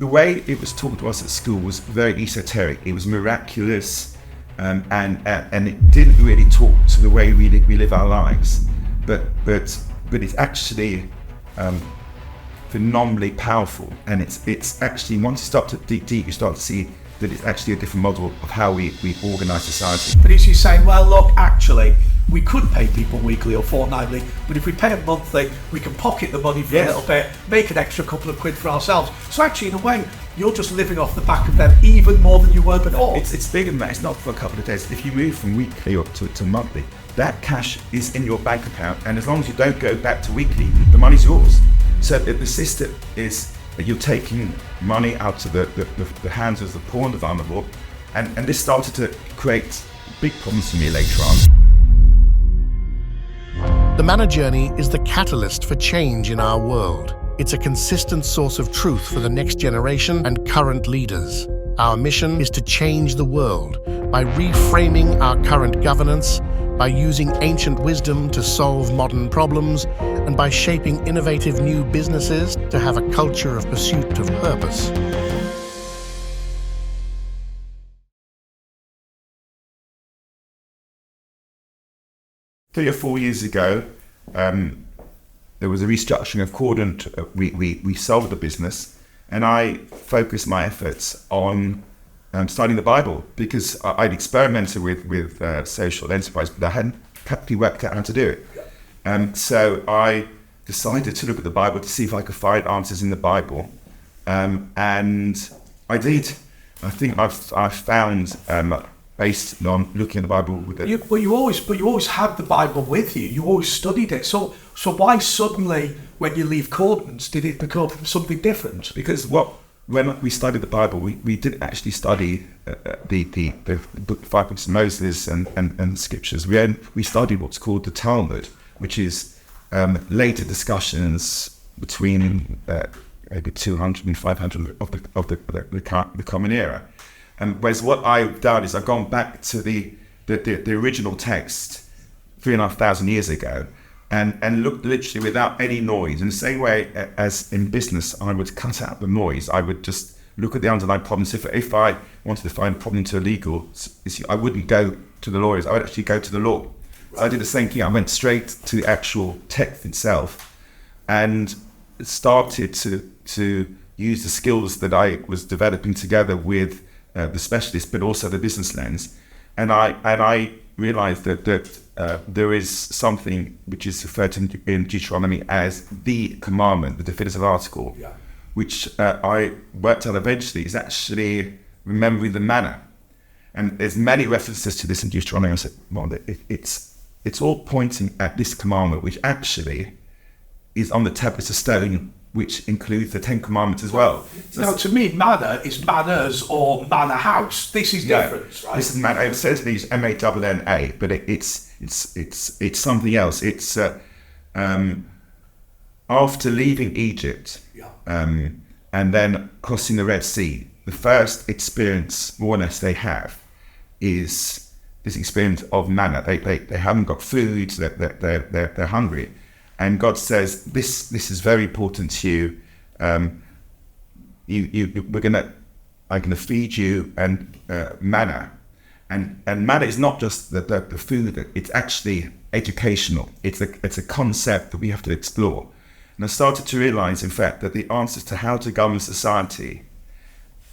the way it was taught to us at school was very esoteric. It was miraculous, and it didn't really talk to the way we live our lives. But it's actually phenomenally powerful, and it's actually, once you start to dig deep, you start to see that it's actually a different model of how we organise society. But is he saying, well, look, actually, we could pay people weekly or fortnightly, but if we pay them monthly, we can pocket the money for a little bit, make an extra couple of quid for ourselves. So actually, in a way, you're just living off the back of them even more than you were before. It's bigger than that. It's not for a couple of days. If you move from weekly or to monthly, that cash is in your bank account, and as long as you don't go back to weekly, the money's yours. So the system is that you're taking money out of the hands of the poor and the vulnerable, and this started to create big problems for me later on. The Manna Journey is the catalyst for change in our world. It's a consistent source of truth for the next generation and current leaders. Our mission is to change the world by reframing our current governance, by using ancient wisdom to solve modern problems, and by shaping innovative new businesses to have a culture of pursuit of purpose. 3 or 4 years ago, there was a restructuring of Cordant. We sold the business, and I focused my efforts on studying the Bible, because I'd experimented with social enterprise, but I hadn't practically worked out how to do it. So I decided to look at the Bible to see if I could find answers in the Bible, and I did. I think I found, based on looking at the Bible with it. But you always had the Bible with you. You always studied it. So why suddenly, when you leave Cordant, did it become something different? Because when we studied the Bible, we didn't actually study the book, 5 books of Moses and scriptures. We studied what's called the Talmud, which is later discussions between maybe 200 and 500 of the Common Era. Whereas what I've done is I've gone back to the original text 3,500 years ago, and looked literally without any noise. In the same way as in business, I would cut out the noise. I would just look at the underlying problems. If I wanted to find a problem to a legal issue, I wouldn't go to the lawyers. I would actually go to the law. So I did the same thing. I went straight to the actual text itself, and started to use the skills that I was developing together with the specialist, but also the business lens. And I realized that there is something which is referred to in Deuteronomy as the commandment, the definitive article, which I worked out eventually is actually remembering the manna. And there's many references to this in Deuteronomy. I said, well, it's all pointing at this commandment, which actually is on the tablets of stone, which includes the 10 Commandments as well. Now, to me, manna is manners or manor house. This is different, right? This is manna. It says these M-A-N-N-A, but it's something else. It's after leaving Egypt, and then crossing the Red Sea, the first experience, more or less, they have is this experience of manna. They haven't got food. They're hungry. And God says, this is very important to you. I'm gonna feed you and manna, and manna is not just the food. It's actually educational. It's a concept that we have to explore. And I started to realize, in fact, that the answers to how to govern society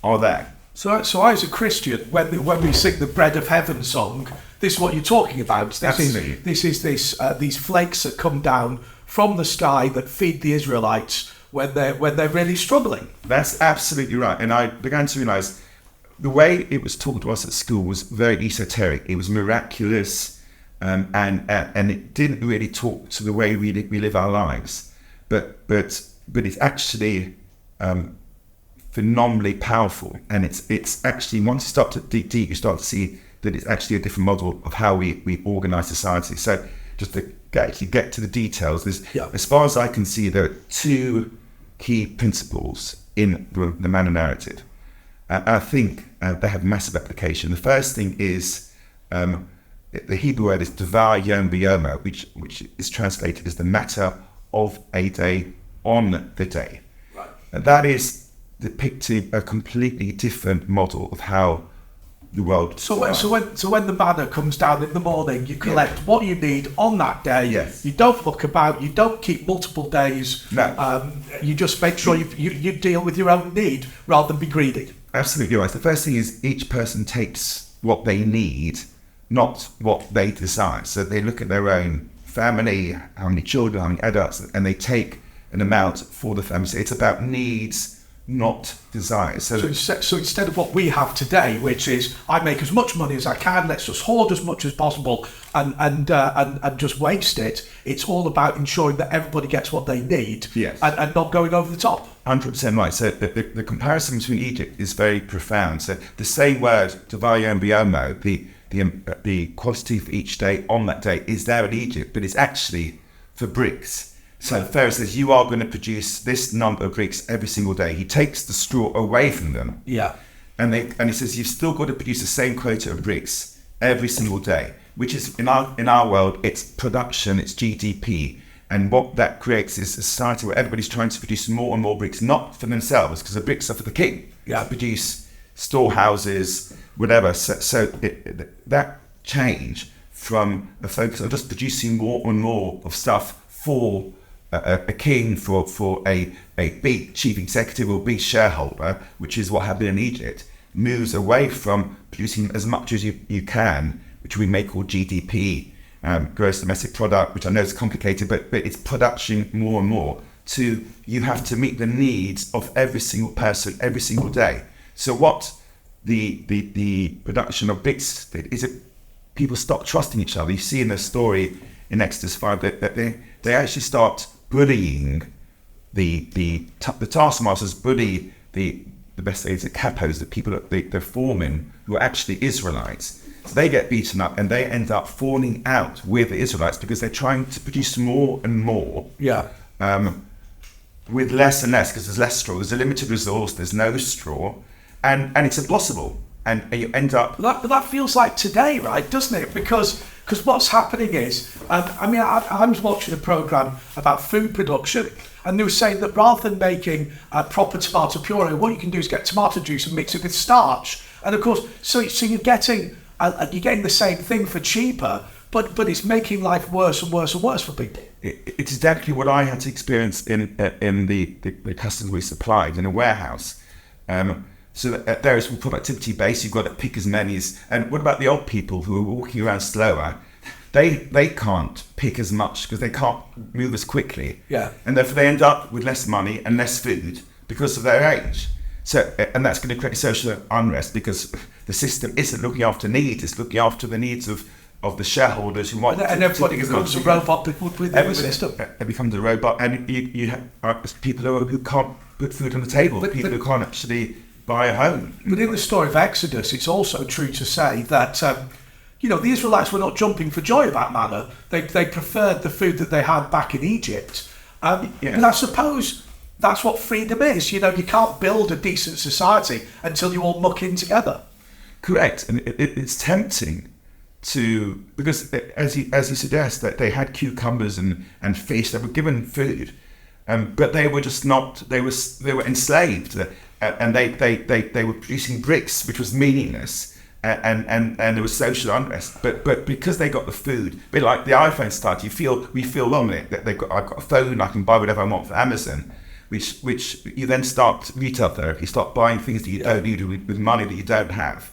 are there. So I, as a Christian, when we sing the Bread of Heaven song, this is what you're talking about. Absolutely. This is these flakes that come down from the sky that feed the Israelites when they're really struggling. That's absolutely right. And I began to realize the way it was taught to us at school was very esoteric. It was miraculous, and it didn't really talk to the way we live our lives. But it's actually phenomenally powerful, and it's actually, once you start to dig deep, you start to see that it's actually a different model of how we organise society. So just to actually get to the details, as far as I can see, there are 2 key principles in the Manna narrative. I think they have massive application. The first thing is the Hebrew word is Devar Yom B'Yomo, which is translated as the matter of a day on the day. Right. And that is depicting a completely different model of how the world. So when the manna comes down in the morning, you collect what you need on that day. Yes. You don't look about. You don't keep multiple days. No. You just make sure you deal with your own need rather than be greedy. Absolutely right. The first thing is each person takes what they need, not what they desire. So they look at their own family, how many children, how many adults, and they take an amount for the family. So it's about needs, not desires. So instead of what we have today, which is I make as much money as I can, let's just hoard as much as possible and just waste it. It's all about ensuring that everybody gets what they need, yes, and not going over the top. 100% right. So the comparison between Egypt is very profound. So the same word, Tavayo and Biomo, the quantity for each day on that day is there in Egypt, but it's actually for bricks. So Pharaoh says, you are going to produce this number of bricks every single day. He takes the straw away from them. Yeah. And he says, you've still got to produce the same quota of bricks every single day, which is, in our world, it's production, it's GDP. And what that creates is a society where everybody's trying to produce more and more bricks, not for themselves, because the bricks are for the king. Yeah. To produce storehouses, whatever. So that change from a focus on just producing more and more of stuff for a king, for a big chief executive or big shareholder, which is what happened in Egypt, moves away from producing as much as you can, which we may call GDP, gross domestic product, which I know is complicated, but it's production more and more, to you have to meet the needs of every single person every single day. So what the production of bricks did is it people stop trusting each other. You see in the story in Exodus 5 that they actually start bullying the taskmasters, bully the best way is the capos, the people that the foremen who are actually Israelites. So they get beaten up and they end up falling out with the Israelites because they're trying to produce more and more. Yeah. With less and less, because there's less straw, there's a limited resource, there's no straw, and it's impossible. And you end up. But that feels like today, right? Doesn't it? Because what's happening is, I was watching a program about food production, and they were saying that rather than making proper tomato puree, what you can do is get tomato juice and mix it with starch. And of course, so you're getting the same thing for cheaper, but it's making life worse and worse and worse for people. It's exactly what I had to experience in the customers we supplied in a warehouse. So there is productivity base, you've got to pick as many as, and what about the old people who are walking around slower? They can't pick as much because they can't move as quickly. Yeah. And therefore they end up with less money and less food because of their age. So, and that's going to create social unrest because the system isn't looking after needs, it's looking after the needs of the shareholders who want and everybody becomes a robot within the system. It becomes a robot, and you have people who can't put food on the table, people who can't actually buy a home. But in the story of Exodus, it's also true to say that the Israelites were not jumping for joy about manna. They preferred the food that they had back in Egypt. Yes. And I suppose that's what freedom is. You can't build a decent society until you all muck in together. Correct, and it's tempting to, because as you suggest, that they had cucumbers and fish, they were given food, but they were just not. They were enslaved. And they were producing bricks, which was meaningless, and there was social unrest. But because they got the food, a bit like the iPhone start, we feel lonely that I've got a phone, I can buy whatever I want from Amazon, which you then start retail therapy, start buying things that you don't need with money that you don't have.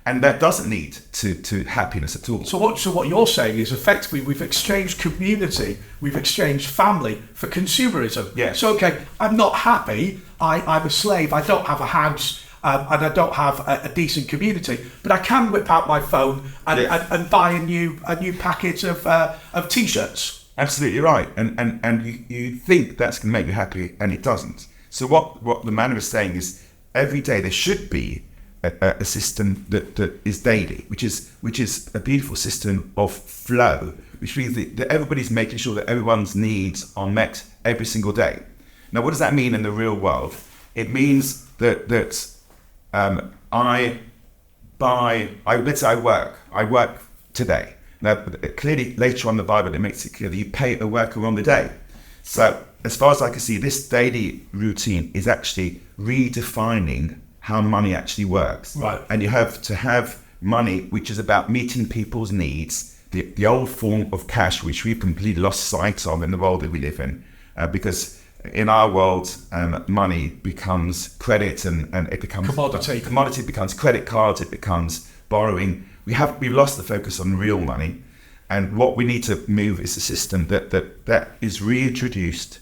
And that doesn't lead to happiness at all. So what you're saying is effectively we've exchanged community, we've exchanged family for consumerism. Yes. So okay, I'm not happy. I'm a slave. I don't have a house, and I don't have a decent community. But I can whip out my phone and buy a new packet of t-shirts. Absolutely right. And you think that's going to make you happy, and it doesn't. So what the manner is saying is every day there should be a system that is daily, which is a beautiful system of flow, which means that everybody's making sure that everyone's needs are met every single day. Now, what does that mean in the real world? It means that let's say I work today. Now, clearly later on in the Bible, it makes it clear that you pay a worker on the day. So as far as I can see, this daily routine is actually redefining how money actually works. Right. And you have to have money which is about meeting people's needs, the old form of cash, which we've completely lost sight of in the world that we live in, because in our world, money becomes credit and it becomes commodity. Commodity becomes credit cards, it becomes borrowing. We've lost the focus on real money, and what we need to move is a system that is reintroduced,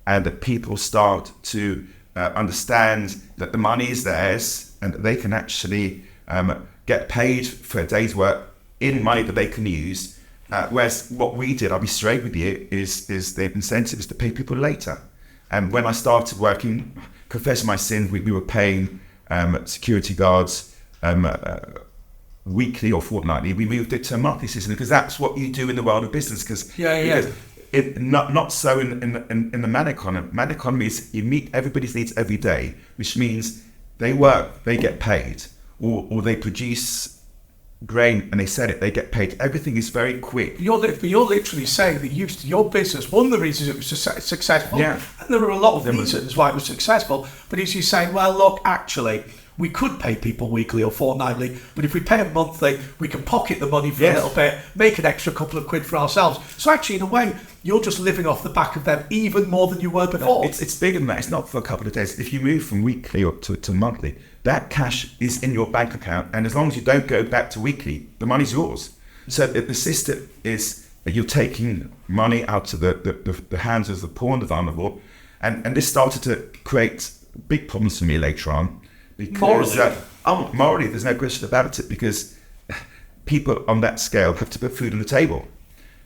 and that people start to understand that the money is theirs and that they can actually get paid for a day's work in money that they can use. Whereas what we did, I'll be straight with you, is the incentive is to pay people later. And when I started working, confess my sin, we were paying security guards weekly or fortnightly. We moved it to a monthly system because that's what you do in the world of business. Because not so in the Manna economy. Manna economy is you meet everybody's needs every day, which means they work, they get paid, or they produce grain and they sell it, they get paid. Everything is very quick. You're literally saying that your business, one of the reasons it was successful, and there were a lot of reasons why it was successful, but is you saying, well, look, actually, we could pay people weekly or fortnightly, but if we pay them monthly, we can pocket the money for a little bit, make an extra couple of quid for ourselves. So actually, in a way, you're just living off the back of them even more than you were before. It's bigger than that. It's not for a couple of days. If you move from weekly up to monthly, that cash is in your bank account, and as long as you don't go back to weekly, the money's yours. So the system is you're taking money out of the hands of the poor and the vulnerable, and this started to create big problems for me later on. Because morally, there's no question about it, because people on that scale have to put food on the table.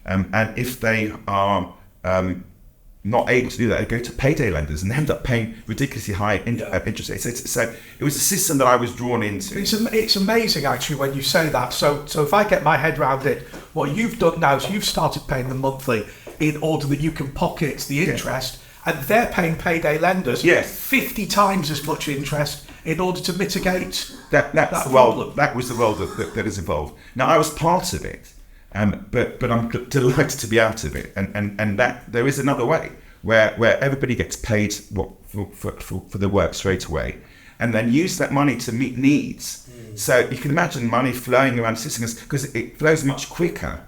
And if they are not able to do that, they go to payday lenders and end up paying ridiculously high interest rates. So it was a system that I was drawn into. It's amazing, actually, when you say that. So if I get my head around it, what you've done now is you've started paying them monthly in order that you can pocket the interest, and they're paying payday lenders 50 times as much interest in order to mitigate that problem. That was the world that is involved. Now, I was part of it, but I'm delighted to be out of it. And that there is another way where everybody gets paid for the work straight away, and then use that money to meet needs. So you can imagine money flowing around the system because it flows much quicker,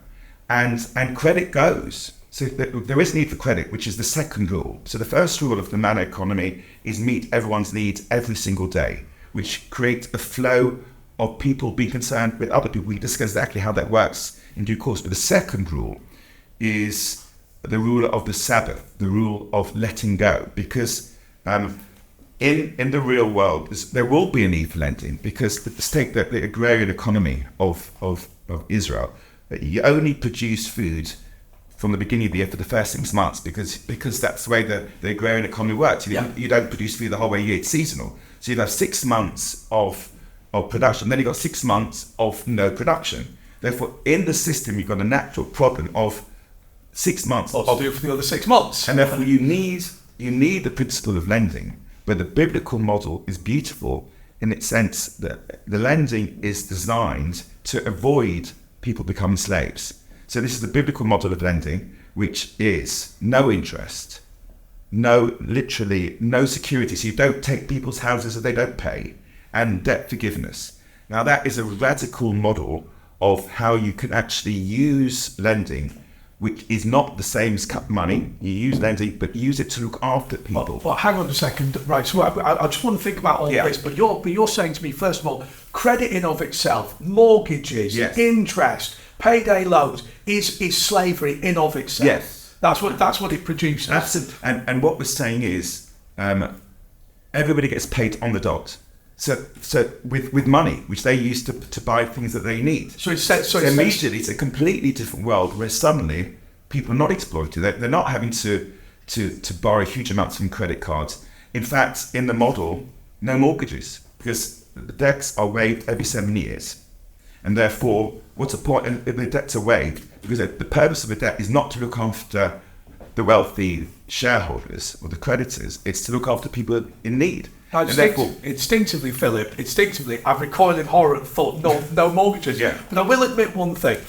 and credit goes. So there is need for credit, which is the second rule. So the first rule of the Manna economy is meet everyone's needs every single day, which creates a flow of people being concerned with other people. We discuss exactly how that works in due course. But the second rule is the rule of the sabbath, the rule of letting go. Because in the real world, there will be a need for lending, because the state, the agrarian economy of Israel, you only produce food from the beginning of the year for the first 6 months, because that's the way the agrarian economy works. You don't produce food the whole way year, it's seasonal. So you have 6 months of production, then you've got 6 months of no production. Therefore, in the system, you've got a natural problem of 6 months. What to do for the other 6 months? And therefore, you need the principle of lending, but the biblical model is beautiful in its sense that the lending is designed to avoid people becoming slaves. So this is the biblical model of lending, which is no interest, literally no security. So you don't take people's houses if they don't pay, and debt forgiveness. Now that is a radical model of how you can actually use lending, which is not the same as cut money. You use lending, but use it to look after people. Well, hang on a second. Right, so I just want to think about all this, but you're saying to me, first of all, credit in of itself, mortgages, interest, payday loans is slavery in of itself. Yes, that's what it produces. And what we're saying is, everybody gets paid on the dot. So with money, which they use to buy things that they need. So immediately it's a completely different world where suddenly people are not exploited. They're not having to borrow huge amounts from credit cards. In fact, in the model, no mortgages, because the debts are waived every 7 years. And therefore, what's the point if the debts are waived? Because the purpose of a debt is not to look after the wealthy shareholders or the creditors, it's to look after people in need. Now, instinctively, Philip, I recoiled in horror and thought, no mortgages. Yeah. But I will admit one thing.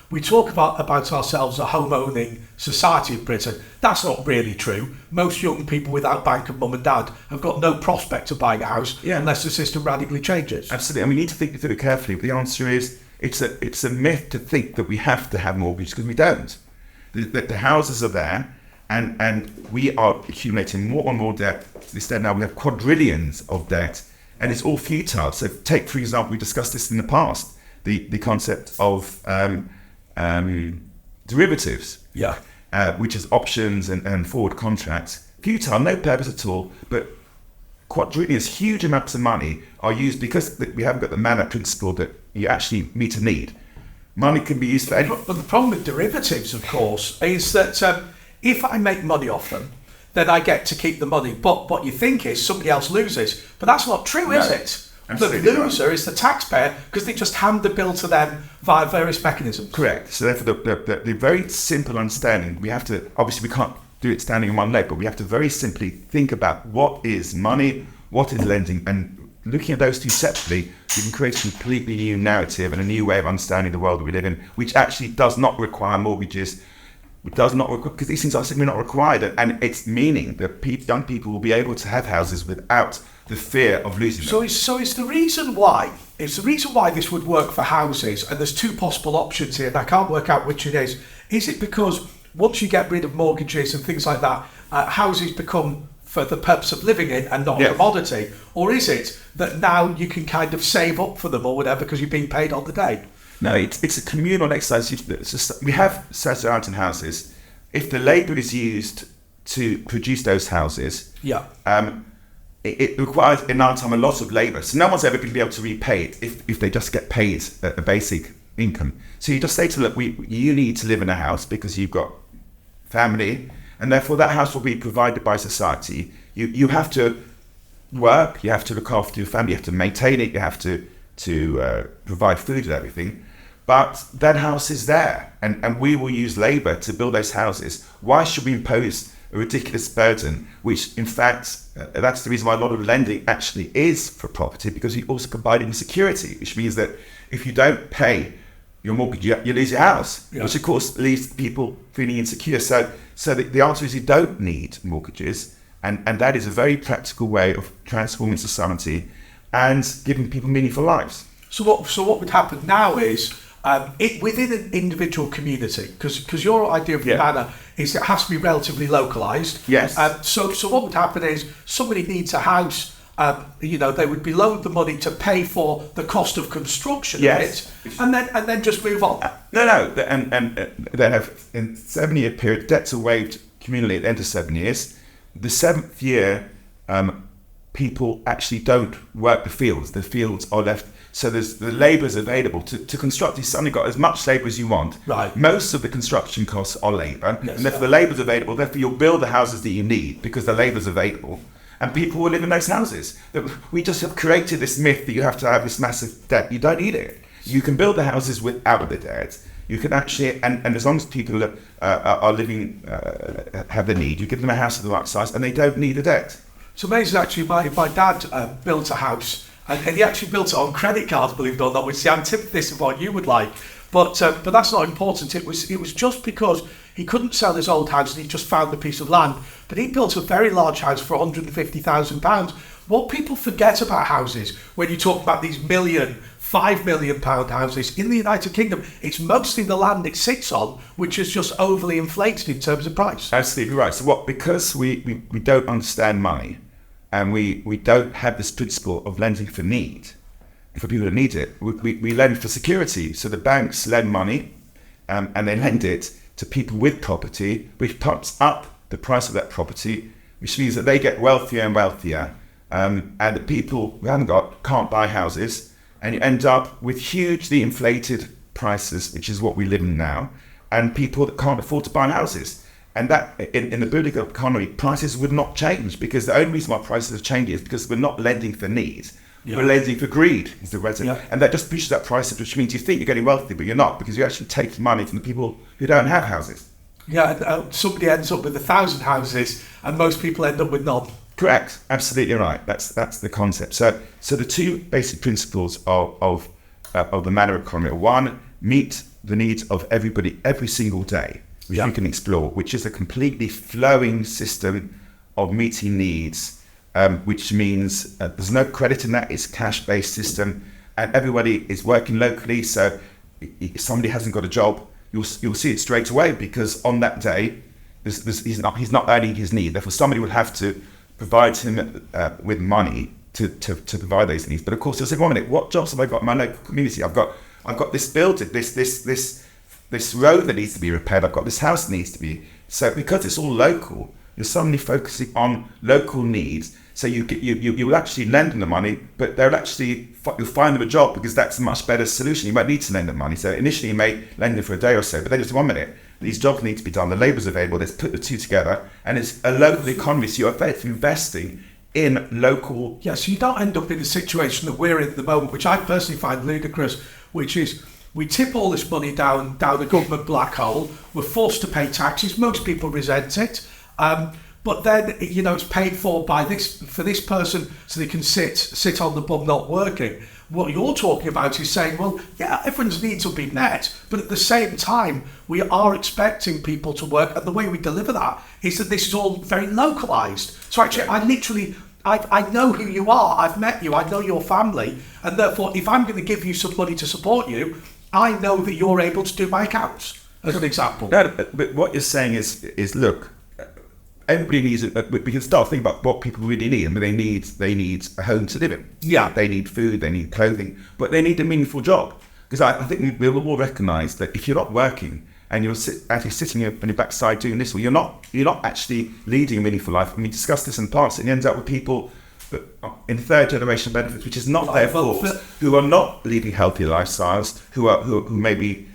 we talk about ourselves as a home-owning society in Britain. That's not really true. Most young people without bank of mum and dad have got no prospect of buying a house unless the system radically changes. Absolutely, and we need to think through it carefully. But the answer is, it's a myth to think that we have to have mortgages, because we don't. The houses are there, and we are accumulating more and more debt. Instead, now we have quadrillions of debt, and it's all futile. So take, for example, we discussed this in the past, the concept of derivatives, which is options and forward contracts. Futile, no purpose at all, but quadrillions, huge amounts of money are used because we haven't got the Manna principle that you actually meet a need. Money can be used for anything. But the problem with derivatives, of course, is that if I make money off them, then I get to keep the money. But what you think is somebody else loses. But that's not true, is it? The loser is the taxpayer, because they just hand the bill to them via various mechanisms. Correct. So therefore, the very simple understanding, we have to, obviously we can't do it standing on one leg, but we have to very simply think about what is money, what is lending, and looking at those two separately, you can create a completely new narrative and a new way of understanding the world we live in, which actually does not require mortgages. It does not require, because these things are simply not required, and it's meaning that young people will be able to have houses without the fear of losing them. So it's the reason why this would work for houses, and there's two possible options here, and I can't work out which it is. Is it because once you get rid of mortgages and things like that, houses become for the purpose of living in and not a commodity? Or is it that now you can kind of save up for them or whatever because you're being paid on the day? No, it's a communal exercise. We have certain houses. If the labour is used to produce those houses, it requires in our time a lot of labour. So no one's ever going to be able to repay it if they just get paid a basic income. So you just say to them, you need to live in a house because you've got family, and therefore that house will be provided by society. You have to work, you have to look after your family, you have to maintain it, you have to provide food and everything. But that house is there, and we will use labour to build those houses. Why should we impose a ridiculous burden, which in fact, that's the reason why a lot of lending actually is for property, because you also provide insecurity, which means that if you don't pay your mortgage, you lose your house, which of course leaves people feeling insecure. So the answer is you don't need mortgages, and that is a very practical way of transforming society and giving people meaningful lives. So what would happen now is within an individual community, because your idea of the manor is it has to be relatively localized. Yes. So what would happen is somebody needs a house. They would be loaned the money to pay for the cost of construction of it, and then just move on. No, and they have in 7-year period debts are waived communally at the end of 7 years. The 7th year, people actually don't work the fields. The fields are left. So there's the labour is available to construct. You've suddenly got as much labour as you want. Right. Most of the construction costs are labour, and therefore the labour is available. Therefore, you'll build the houses that you need because the labour is available, and people will live in those houses. We just have created this myth that you have to have this massive debt. You don't need it. You can build the houses without the debt. You can actually, and as long as people are living, have the need, you give them a house of the right size, and they don't need a debt. So amazing, actually, my dad built a house. And he actually built it on credit cards, believe it or not, which is the antithesis of what you would like. But that's not important. It was just because he couldn't sell his old house and he just found a piece of land. But he built a very large house for £150,000. What people forget about houses when you talk about these £5 million houses in the United Kingdom, it's mostly the land it sits on, which is just overly inflated in terms of price. Absolutely right. So because we don't understand money, and we don't have this principle of lending for need, for people that need it. We lend for security. So the banks lend money and they lend it to people with property, which pumps up the price of that property, which means that they get wealthier and wealthier, and the people who haven't got can't buy houses, and you end up with hugely inflated prices, which is what we live in now, and people that can't afford to buy houses. And that, in the political economy, prices would not change, because the only reason why prices have changed is because we're not lending for need. We're lending for greed, is the reason. And that just pushes that price up, which means you think you're getting wealthy, but you're not, because you actually take money from the people who don't have houses. Somebody ends up with 1,000 houses, and most people end up with none. Correct, absolutely right. That's the concept. So the two basic principles of the manor economy are: one, meet the needs of everybody every single day, which you can explore, which is a completely flowing system of meeting needs, which means there's no credit in that. It's a cash-based system, and everybody is working locally. So if somebody hasn't got a job, you'll see it straight away, because on that day, he's not earning his need. Therefore, somebody would have to provide him with money to provide those needs. But of course, you'll say, 1 minute, what jobs have I got in my local community? I've got this building, this road that needs to be repaired. I've got this house that needs to be. So because it's all local, you're suddenly focusing on local needs. So you will actually lend them the money, but you'll find them a job, because that's a much better solution. You might need to lend them money. So initially you may lend them for a day or so, but then just 1 minute, these jobs need to be done. The labour's available. Let's put the two together, and it's a local economy. So you're effectively investing in local. Yeah, so you don't end up in the situation that we're in at the moment, which I personally find ludicrous, which is we tip all this money down the government black hole. We're forced to pay taxes. Most people resent it. But then, it's paid for this person so they can sit on the bum not working. What you're talking about is saying, well, yeah, everyone's needs will be met, but at the same time, we are expecting people to work, and the way we deliver that is that this is all very localized. So actually, I know who you are, I've met you, I know your family, and therefore, if I'm going to give you some money to support you, I know that you're able to do my accounts, as an example. No, but what you're saying is look, everybody needs it. We can start thinking about what people really need. I mean, they need a home to live in. Yeah. They need food, they need clothing, but they need a meaningful job. Because I think we'll all recognise that if you're not working and you're actually sitting on your backside doing this, well, you're not actually leading a meaningful life. I mean, we discussed this in the past, and it ends up with people in third generation benefits, which is not their fault, who are not leading healthy lifestyles, who maybe,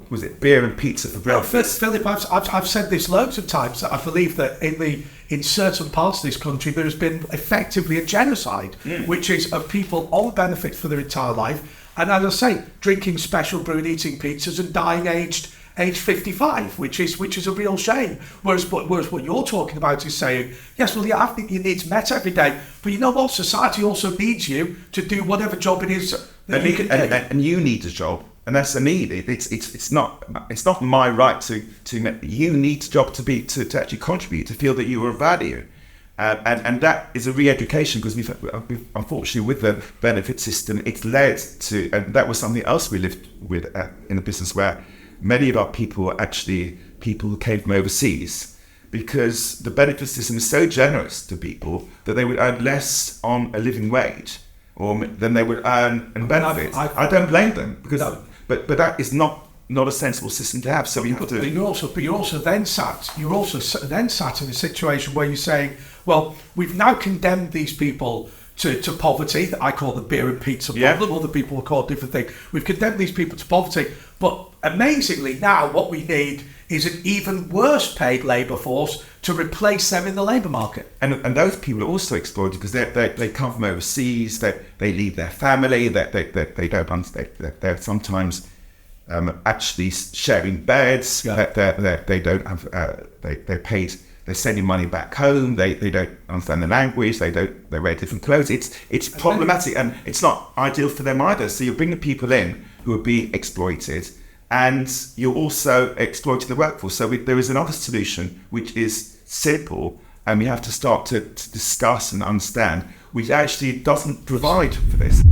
was it beer and pizza for breakfast? Philip, I've said this loads of times, that I believe that in certain parts of this country there has been effectively a genocide, which is of people on benefits for their entire life, and as I say, drinking special brew and eating pizzas and dying aged 55, which is a real shame. Whereas what you're talking about is saying, yes, well, yeah, I think your needs met every day, but you know what? Society also needs you to do whatever job it is that you can do. And you need a job. And that's a need. It's not my right to you need a job to actually contribute, to feel that you are of value, and that is a re-education, because we've unfortunately, with the benefit system, it's led to, and that was something else we lived with in the business, where many of our people were actually people who came from overseas, because the benefit system is so generous to people that they would earn less on a living wage than they would earn in benefits. I don't blame them, because. No. But that is not a sensible system to have. So you have to. But you're also then sat in a situation where you're saying, well, we've now condemned these people to poverty. I call the beer and pizza problem. Other people will call it different things. We've condemned these people to poverty, but amazingly now what we need is an even worse paid labour force to replace them in the labour market. And those people are also exploited, because they come from overseas. They leave their family. They don't understand. They're sometimes actually sharing beds. Yeah. They don't have. They're paid. They're sending money back home. They don't understand the language. They wear different clothes. It's problematic, and it's not ideal for them either. So you're bringing people in who are being exploited, and you're also exploiting the workforce. So there is another solution, which is simple, and we have to start to discuss and understand, which actually doesn't provide for this.